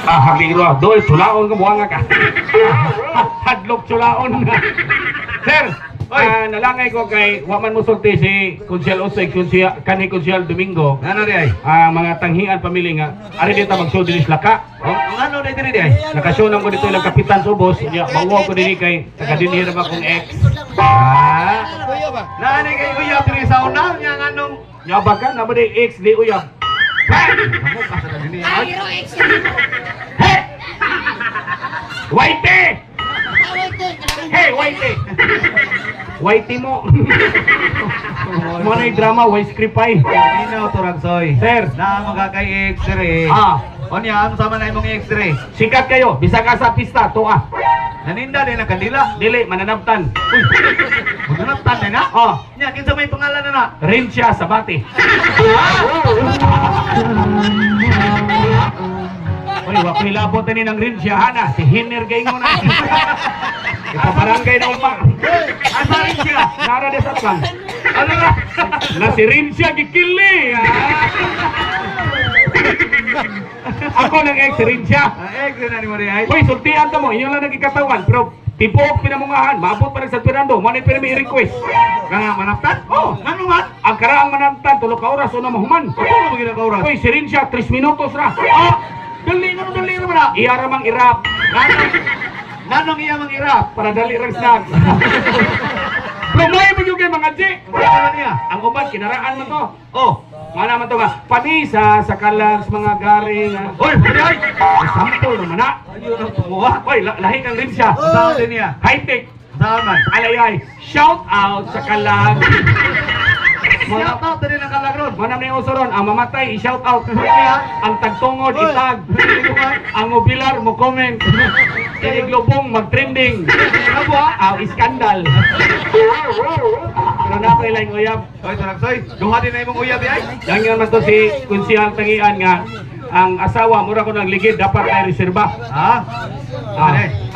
Habiro, doy, chulaon ka buwang ka. Hadlok chulaon. Sir, nalangay ko kay waman mo sulti si Konsyal Osay, kanhi Konsyal Domingo. Ano di ay? Mga tanghian pamili nga, ari dito mag-show dinis laka. Ano di di ay? Nakashow nang ko dito ilang Kapitan Subos. Mauwaw ko din kay taga-dinhira ba kong ex. Nani kay uyab diri sa una nya nganong Yabag ka, nabadi ex di uyab. amo ka sa dini. Hero X. Hey! Waite! Hey, Waite! Waite mo. Mo na drama, way script ay. Minaw to Ragsoy. Sir. Na magkakay X-ray. Onya, ano sama na imong X-ray? Sikat kayo, bisa ka sa pista, tuwa. Naninda din ang kandila. Dili, mananabtan. Uy. Magunatan din ha? Nya kinsa may pangalan na? Rinsya sa bati. Uy, wako hilabot ni ng Rinsya, hana. Si Hiner gay mo na. Ipabarangay na umpa. Asa rin siya? Nara de satlan. Ano na? Na si Rinsya gikili. Ako nang ex Rinsya. X na ni mo di ay. Uy, sultian ta mo. Inyo lang nagkikatawan. Pero tipok pinamungahan. Maabot pa rin sa Fernando. Manay pero may request. Nga manaptan? Ngano man? Ang karaang manantan, tulog ka oras o na mahuman. Ano mo ginagawa? Uy, si Rinsya, 3 minutos ra. Dali naman na. Iyaramang irap. Nanong iya mang irap? Para dali rang snacks. Promoy mo yung kay mga G. Ano niya? Ang uban, kinaraan mo to. Oh. Nga naman to nga. Panisa sa kalang mga garing. Oy, ay. Sampol naman na. Ayun ang tumuha. Uy, lahi kang Rinsya. Saan din niya? High-tech. Saan man? Alayay. Shout out sa kalang. Shout out din ang kalagron. Manam na yung usuron. Ang mamatay, i-shout out. Niya? Ang tagtungod, itag. Ang mobilar, mo comment. Iniglubong, mag-trending. Ano po ha? Iskandal. Pero na ko ilang uyab. Oy, Taragsoy. Duha din na imong uyab ay. Yang nga man to si Kunsihal Tangian nga ang asawa mura ko ng ligid dapat ay reserba. Ha?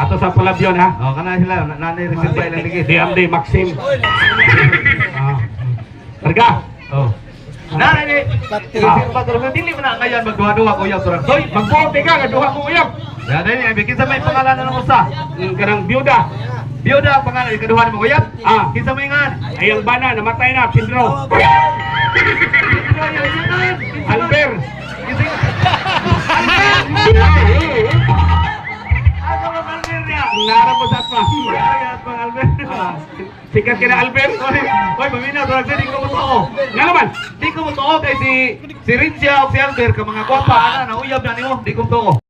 Ato sa palabyon ha. Oh, kana sila nanay reserva ilang ligid. DMD Maxim. Karga. Oh. Nanay ni. Reserva Taragsoy dili man na ngayon magduha-duha ko uyab Taragsoy. Magbote ka nga duha ko uyab. Ya dai ni bikin sa may pangalan ng usa. Kanang byuda. Biyuda ang pangalan ikaduha ni mo uyab. Kinsa may ngan? Ay ang bana namatay na Pindro. Alber. Nara po sa atma. Sikat ka na Alber. Oy, mamina Taragsoy di ko mo too. Nga naman. Di ko mo too kay si Rinsya o si Albert ka mga kwapa ana na uyab na nimo. Di ko too.